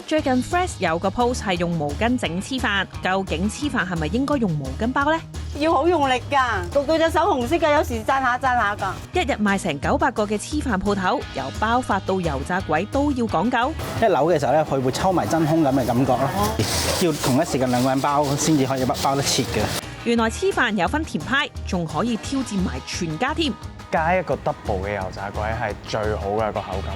最近 Fresh 有個 post 係用毛巾整黐飯，究竟黐飯係咪應該用毛巾包呢？要好用力㗎，焗到隻手紅色㗎，有時揸下㗎。一日賣成900個嘅黐飯鋪頭，由包法到油炸鬼都要講究。一扭嘅時候咧，佢會抽埋真空咁嘅感覺咯。要同一時間兩個人包先至可以包得切嘅。原來黐飯有分甜派，仲可以挑戰埋全家添。加一個 double 嘅油炸鬼係最好嘅個口感。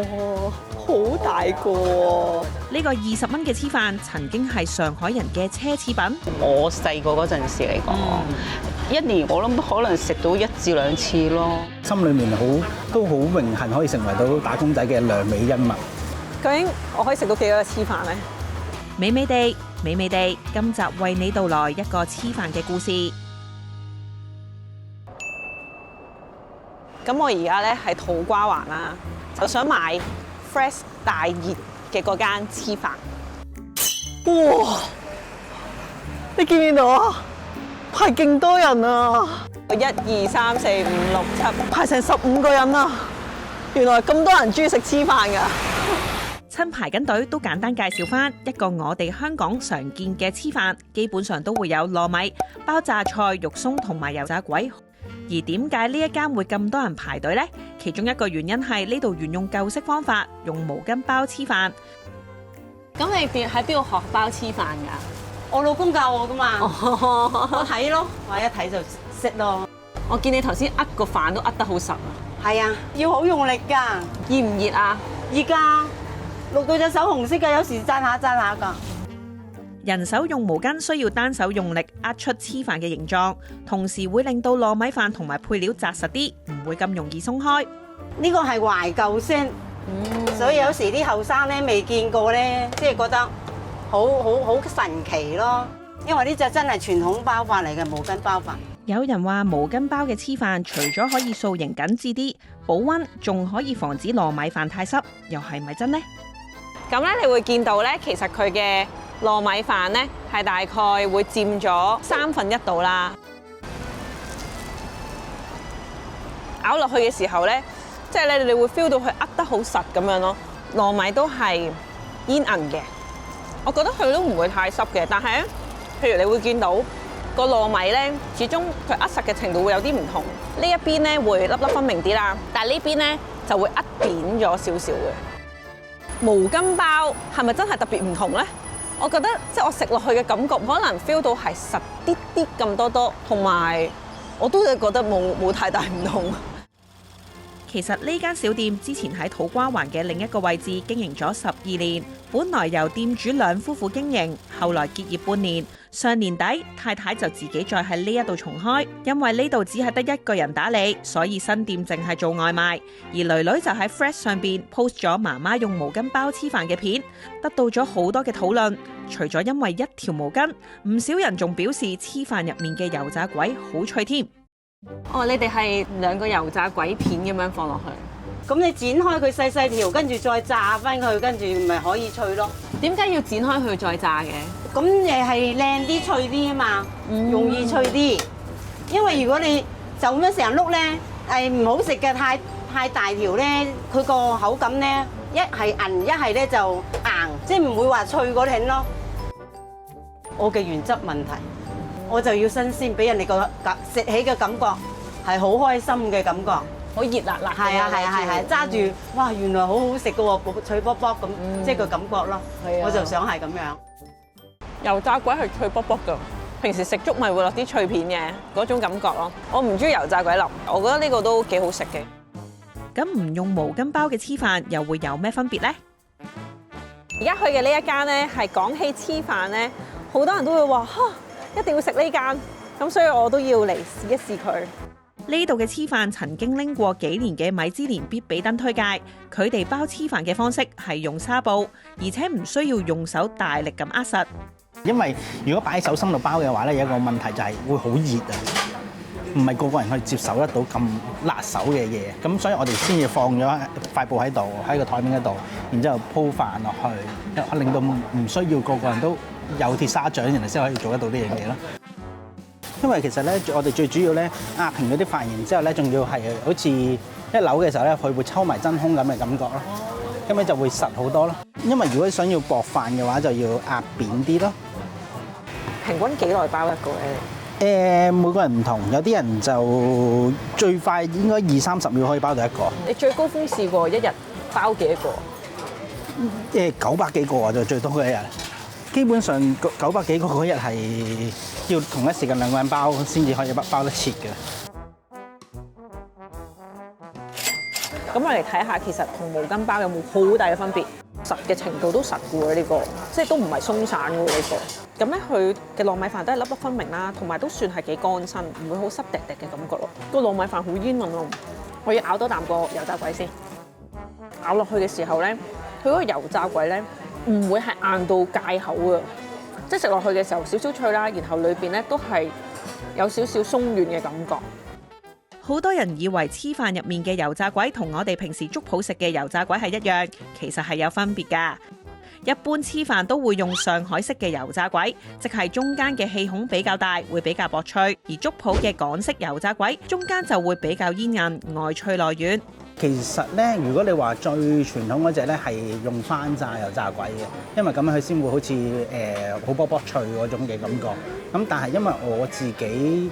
哇，好大個喎！呢個20蚊嘅黐飯曾經係上海人嘅奢侈品。我細個嗰陣時嚟講，一年我諗可能食到1至2次咯。心裏面都好榮幸可以成為到打工仔嘅良美恩物。究竟我可以食到幾多個黐飯咧？美美地，美美地，今集為你道來一個黐飯嘅故事。咁我而家咧喺土瓜灣啦，就想買 Fresh 大熱嘅嗰間黐飯。哇！你見唔見到啊？排勁多人啊！1、2、3、4、5、6、7，排成15個人啊！原來咁多人中意食黐飯㗎。趁排緊隊都簡單介紹翻一個我哋香港常見嘅黐飯，基本上都會有糯米、包榨菜、肉鬆同埋油炸鬼。而點解呢一間會咁多人排隊呢？其中一個原因係呢度沿用舊式方法，用毛巾包黐飯。咁你喺邊度學包黐飯㗎？我老公教我噶嘛，我睇咯，我一睇就識咯。我見你頭先握個飯都握得好實啊！係啊，要好用力㗎，熱唔熱啊？熱㗎，淥到隻手紅色㗎，有時爭下㗎。人手用毛巾需要單手用力握出黐飯嘅形狀，同時會令到糯米飯同埋配料紮實啲，唔會咁容易鬆開。呢個係懷舊聲，所以有時啲後生咧未見過咧，即係覺得好神奇咯。因為呢隻真係傳統包法嚟嘅毛巾包法。有人話毛巾包嘅黐飯除咗可以塑形緊緻啲、保溫，仲可以防止糯米飯太濕，又係咪真呢？咁咧，你會見到咧，其實佢嘅糯米飯咧係大概會佔咗1/3度啦。咬落去嘅時候咧，即係咧，你會 feel 到佢握得好實咁樣咯。糯米都係煙韌嘅，我覺得佢都唔會太濕嘅。但係咧，譬如你會見到個糯米咧，始終佢握實嘅程度會有啲唔同。呢一邊咧會粒粒分明啲啦，但係呢邊咧就會握扁咗少少嘅。毛巾包係咪真係特別唔同呢？我覺得即係我食落去嘅感覺，可能 feel 到係實啲啲咁多，同埋我都係覺得冇太大唔同。其實呢間小店之前喺土瓜灣嘅另一個位置經營咗12年，本來由店主兩夫婦經營，後來結業半年，上年底太太就自己再喺呢一度重開，因為呢度只係得一個人打理，所以新店淨係做外賣。而囡囡就喺 Fresh 上邊 post 咗媽媽用毛巾包黐飯嘅片，得到咗好多嘅討論。除咗因為一條毛巾，唔少人仲表示黐飯入面嘅油炸鬼好脆添。哦，你哋係2個油炸鬼片咁樣放落去，咁你剪開佢細細條，跟住再炸翻佢，跟住咪可以脆咯。點解要剪開佢再炸嘅？咁誒係靚啲脆啲啊嘛，容易脆啲。因為如果你就咁樣成碌咧，係唔好食嘅，太大條咧，佢個口感咧一係韌，一係咧就硬，即係唔會話脆嗰挺咯。我嘅原則問題。我就要新鮮，俾人哋個食起嘅感覺係好開心嘅感覺，好熱辣辣。係啊，揸住哇，原來好好食嘅喎，脆卜卜咁，即係個感覺咯。我就想係咁樣。油炸鬼係脆卜卜㗎，平時食粥咪會落啲脆片嘅嗰種感覺咯。我唔中意油炸鬼淋，我覺得呢個都幾好食嘅。咁唔用毛巾包嘅黐飯又會有咩分別呢？而家去嘅呢一間咧，係講起黐飯咧，好多人都會話一定要食呢間，咁所以我都要嚟試一試佢。呢度嘅黐飯曾經拎過幾年嘅米芝蓮必比登推介，佢哋包黐飯嘅方式係用紗布，而且唔需要用手大力咁握實。因為如果擺喺手心度包嘅話咧，有一個問題就係會好熱啊，唔係個個人可以接受得到咁辣手嘅嘢，咁所以我哋先至放咗塊布喺度，喺個台面嗰度，然之後鋪飯落去，令到唔需要個個人都有鐵砂掌，人哋先可以做得到呢樣嘢咯。因為其實咧，我哋最主要咧壓平嗰啲飯，然之後咧，仲要係好似一扭嘅時候咧，佢會抽埋真空咁嘅感覺咯。咁樣就會實好多咯。因為如果想要薄飯嘅話，就要壓扁啲咯。平均幾耐包一個咧？每個人唔同，有啲人就最快應該20-30秒可以包到一個。你最高峰試過一日包幾多個？900幾個啊，就最多嘅一日。基本上900幾個嗰日係要同一時間2個人包先至可以包得切嘅。咁我嚟睇下，其實同毛巾包有冇好大嘅分別？實嘅程度都實嘅喎，呢個即係都唔係鬆散嘅喎呢個。咁咧佢嘅糯米飯都係粒粒分明啦，同埋都算係幾乾身，唔會好濕滴滴嘅感覺咯。個糯米飯好煙韌咯，我要咬多啖個油炸鬼先。咬落去嘅時候咧，佢嗰個油炸鬼咧唔會係硬到戒口嘅，即係食落去嘅時候少少脆啦，然後裏邊咧都係有少少鬆軟嘅感覺。好多人以為黐飯入面嘅油炸鬼同我哋平時粥鋪食嘅油炸鬼係一樣，其實係有分別㗎。一般黐飯都會用上海式嘅油炸鬼，即係中間嘅氣孔比較大，會比較薄脆；而粥鋪嘅港式油炸鬼，中間就會比較煙韌，外脆內軟。其實咧，如果你話最傳統嗰隻咧，係用翻炸油炸鬼嘅，因為咁樣佢先會好似好卜卜脆嗰種嘅感覺。咁但係因為我自己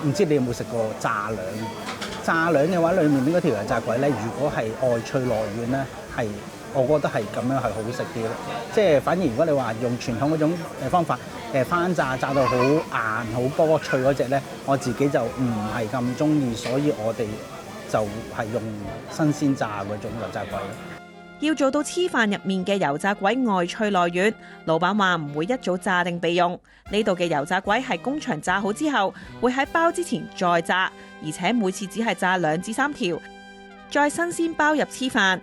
唔知你有冇食過炸兩？炸兩嘅話，裡面嗰條油炸鬼咧，如果係外脆內軟咧，係我覺得係咁樣係好食啲咯。即係反而如果你話用傳統嗰種方法翻炸炸到好硬好卜卜脆嗰隻咧，我自己就唔係咁中意，所以我哋就係用新鮮炸嗰種油炸鬼。要做到黐飯入面嘅油炸鬼外脆內軟，老闆話唔會一早炸定備用。呢度嘅油炸鬼係工場炸好之後，會喺包之前再炸，而且每次只係炸2至3條，再新鮮包入黐飯。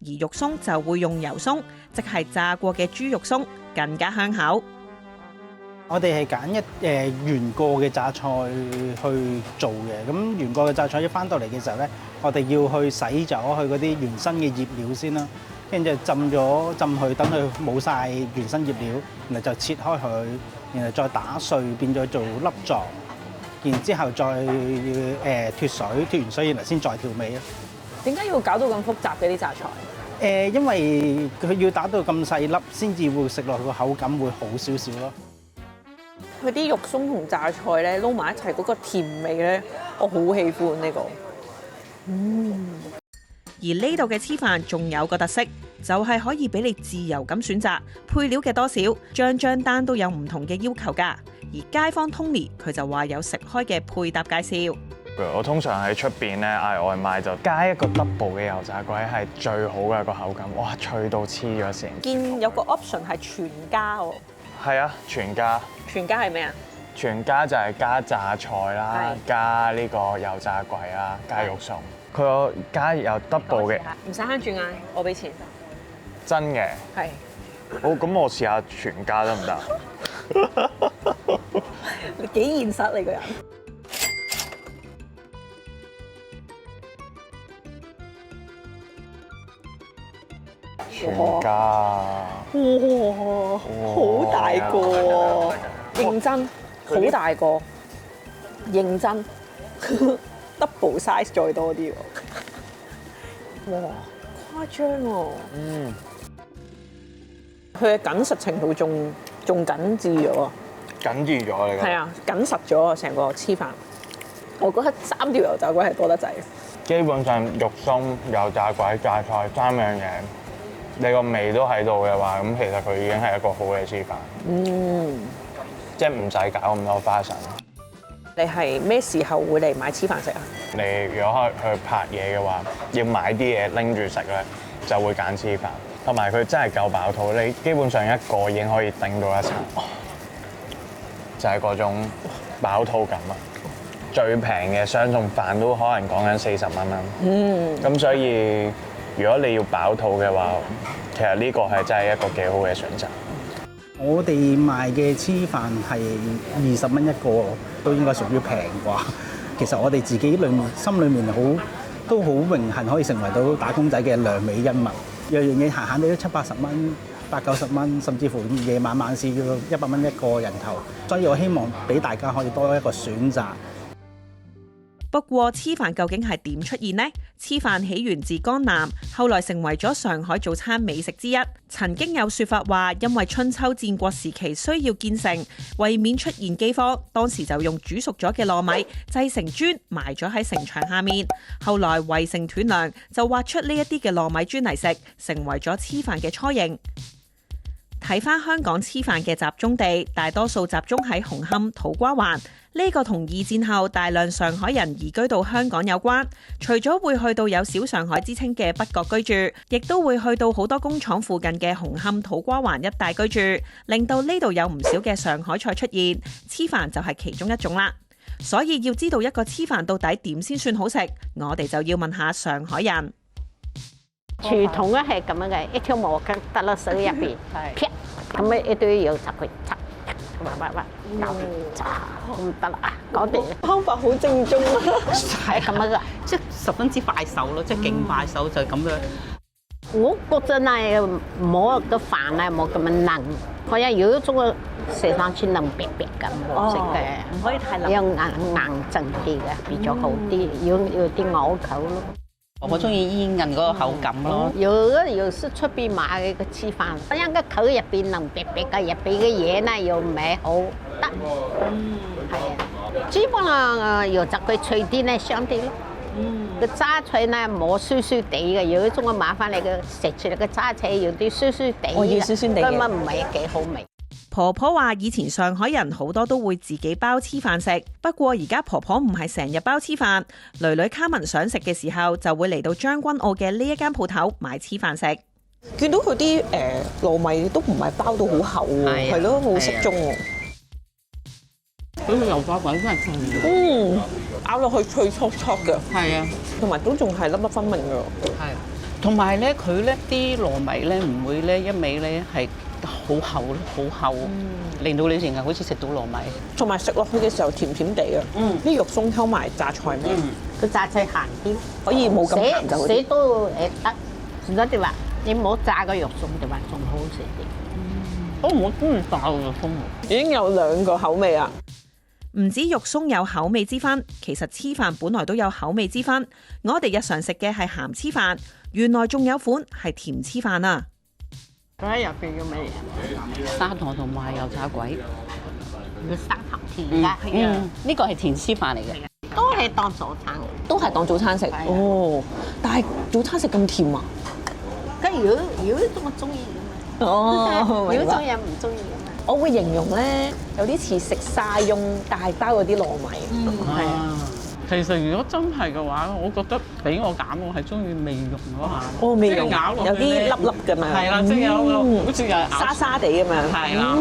而肉鬆就會用油鬆，即係炸過嘅豬肉鬆，更加香口。我哋係揀原過嘅榨菜去做嘅，咁原過嘅榨菜一翻到嚟嘅時候咧，我哋要去洗咗佢嗰啲原生嘅醃料先啦，跟住浸佢，等佢冇晒原生醃料，然後就切開佢，然後再打碎變咗做粒狀，然之後再脱水，脱完水然後先再調味咯。點解要搞到咁複雜嘅啲榨菜？因為佢要打到咁細粒，先至會食落去個口感會好少少咯。佢啲肉鬆同榨菜咧撈埋一齊嗰個甜味咧，我好喜歡呢個。而呢度嘅黐飯仲有個特色，就係可以俾你自由咁選擇配料嘅多少，張單都有唔同嘅要求㗎。而街坊 Tony 佢就話有食開嘅配搭介紹。我通常喺出邊咧嗌外賣就加一個 double 嘅油炸鬼係最好嘅個口感，哇脆到黐咗線。見有個 option 係全家喎。係啊，全家。全家係咩啊？全家就係加榨菜啦，加呢個油炸鬼啦，加肉鬆。佢個加有 double 嘅。唔使慳住嗌，我俾錢。真嘅。係。好，咁我試下全家得唔得？你幾現實你個人？全家。哇！好大個喎，認真，好大個，認真，double size 再多啲喎。哇！誇張喎。佢嘅緊實程度仲緊緻咗啊！緊緻咗你講。係啊，緊實咗啊！成個黐飯，我覺得3條油炸鬼係多得滯。基本上肉鬆、油炸鬼、榨菜3樣嘢，你個味都喺度嘅話，咁其實佢已經係一個好嘅黐飯。即係唔使搞咁多花神。你係咩時候會嚟買黐飯食啊？你如果去拍嘢嘅話，要買啲嘢拎住食咧，就會揀黐飯。同埋佢真係夠飽肚，你基本上一個已經可以頂到一餐，就係嗰種飽肚感啊！最平嘅雙餸飯都可能講緊40蚊啦。咁所以如果你要飽肚嘅話，其實呢個係真係一個幾好嘅選擇。我哋賣嘅黐飯係20蚊一個，都應該屬於平啩。其實我哋自己心裏面都好榮幸可以成為到打工仔嘅良美恩物。樣樣嘢閒閒地都70-80蚊、80-90蚊，甚至乎夜晚市要100蚊一個人頭。所以我希望俾大家可以多一個選擇。不過黐飯究竟係點出現呢？黐飯起源自江南，後來成為咗上海早餐美食之一。曾經有說法話，因為春秋戰國時期需要建城，為免出現饑荒，當時就用煮熟咗嘅糯米製成磚埋咗喺城牆下面。後來圍城斷糧，就挖出呢一啲嘅糯米磚嚟食，成為咗黐飯嘅雛形。睇返香港黐飯嘅集中地，大多數集中喺紅磡土瓜灣。呢個同二戰後大量上海人移居到香港有關。除咗會去到有小上海之稱嘅北角居住，亦都會去到好多工廠附近嘅紅磡土瓜灣一帶居住，令到呢度有唔少嘅上海菜出現。黐飯就係其中一種啦。所以要知道一個黐飯到底點先算好食，我哋就要問下上海人。傳統咧係咁樣嘅，一條毛巾得落手入邊，劈咁樣一堆油插佢，插搞掂，咁得啦，搞掂。方法好正宗啊！係咁樣嘅，即係十分之快手咯，即係勁快手就係咁樣。我覺得咧冇個飯咧冇咁樣腍，好像有一種食上去腍白白咁好食嘅，唔可以太腍，要硬淨啲嘅比較好啲，要啲咬口咯。我中意煙韌嗰個口感咯。有時出邊買嘅黐飯，咁樣個口入邊腍白白嘅，入邊嘅嘢咧又唔係好得。係啊，基本上油炸佢脆啲咧，香啲咯。個炸脆咧冇酸酸地嘅，有一種嘅麻煩你嘅食出嚟嘅炸脆有啲酸酸地嘅，我要酸酸地嘅，根本唔係幾好味。婆婆話以前上海人好多都會自己包黐飯食，不過而家婆婆唔係成日包黐飯，囡囡卡文想食嘅時候就會嚟到將軍澳嘅呢一間鋪頭買黐飯食。見到佢啲糯米都唔係包到好厚喎，係咯，好適中喎。嗰個油炸鬼真係正，咬落去脆脆脆嘅，係啊，同埋都仲係粒粒分明嘅。係，同埋咧佢咧啲糯米咧唔會咧一味咧係好厚咯，好厚，令到你成日好似食到糯米。同埋食落去嘅時候甜甜地啊，啲肉鬆溝埋榨菜味，個榨菜鹹啲，可以冇咁鹹就好啲。死都得，如果你話你冇炸個肉鬆嘅話，仲好食啲。我唔中意炸個肉鬆，已經有兩個口味啊！唔止肉鬆有口味之分，其實黐飯本來都有口味之分。我哋日常食嘅係鹹黐飯，原來仲有款係甜黐飯啊！咁喺入邊叫咩嘢？砂糖同埋油炸鬼。叫砂糖甜㗎，呢個係甜黐飯嚟嘅，都係當早餐，都係當早餐食。哦，但係早餐食咁甜啊？咁有一種我中意嘅嘛，哦，有一種人唔中意嘅嘛。我會形容咧，有啲似食沙翁大包嗰啲糯米。係啊。其實如果真係嘅話，我覺得俾我揀，我係中意未溶嗰下。哦，未溶，咬落有啲粒粒㗎嘛。係啦，即係有好似有沙沙地咁樣。係啦。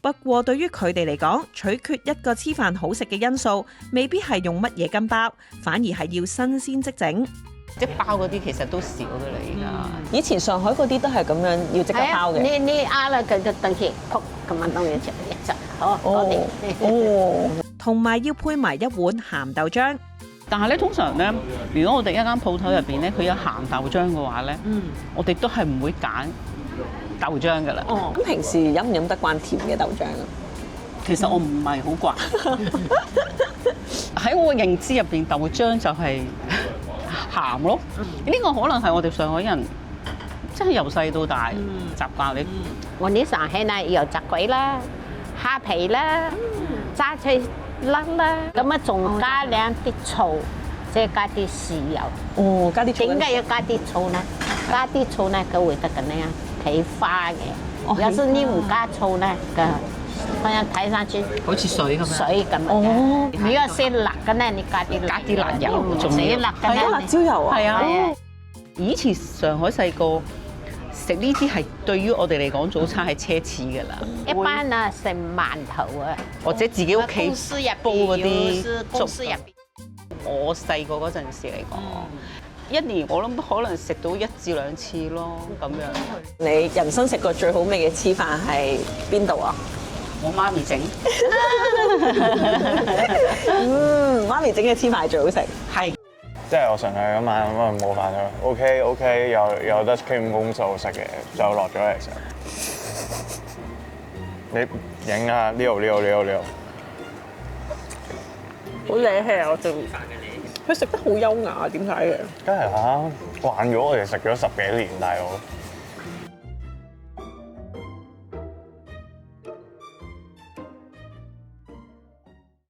不過對於佢哋嚟講，取決一個黐飯好食嘅因素，未必係用乜嘢羹包，反而係要新鮮即整。即包嗰啲其實都少㗎啦，而家。以前上海嗰啲都係咁樣，要即刻包嘅。你壓啦佢就等佢撲咁樣當嘢食一隻，好嗰啲。哦。同埋要配埋一碗鹹豆漿。但係咧，通常咧，如果我哋一間鋪頭入邊咧，佢有鹹豆漿嘅話咧，我哋都係唔會揀豆漿㗎啦。哦。咁平時飲唔飲得慣甜嘅豆漿啊？其實我唔係好慣。喺我嘅認知入邊，豆漿就係鹹咯。呢個可能係我哋上海人，即係由細到大習慣你。我哋上海呢有炸鬼啦、蝦皮啦、炸脆粒啦，咁啊仲加兩啲醋，即係加啲豉油。哦，加啲醋。點解要加啲醋呢？加啲醋呢，佢會得咁樣起花嘅。有時你唔加醋呢，佢好像睇上去好似水咁樣。水咁樣。如果食辣嘅呢，你加啲辣油，仲要辣嘅呢，辣椒油啊。係啊。以前上海細個食呢啲係對於我哋嚟講早餐係奢侈㗎啦。一般啊食饅頭啊，或者自己屋企煲嗰啲公司入邊。我細個嗰陣時嚟講，一年我諗都可能食到1至2次咯，咁樣。你人生食過最好味嘅黐飯係邊度啊？我媽咪整。媽咪整嘅黐飯係最好食。係。即係我純係咁晚咁啊冇飯咗 ，OK， 有得傾公數食嘅，就落咗嚟食。你影下呢度。好靚氣啊！我仲佢食得好優雅，點解嘅？梗係啦，慣咗我哋食咗10幾年，大佬。